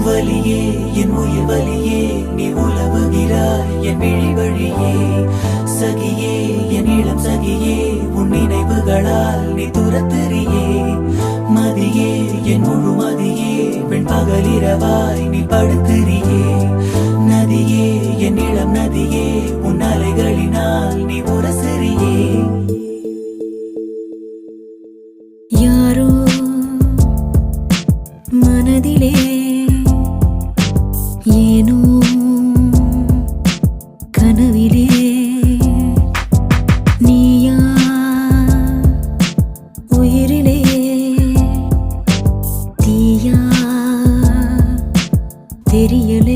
வலியே என் உயிர் வலியே நீ உலவுகிறாய் என் விழி வழியே சகியே என் இளம் சகியே உன் நினைவுகளால் நீ துரத்தெறியே மதியே என் முழு மதியே பெண் பகலிரவாய் நீ படுத்தெறியே நதியே என் இளம் நதியே உன் அலைகளினால் நீ உரசெறியே யாரோ மனதிலே ஏனோ கனவிலே நீயா உயிரிலே தீயா தெரியல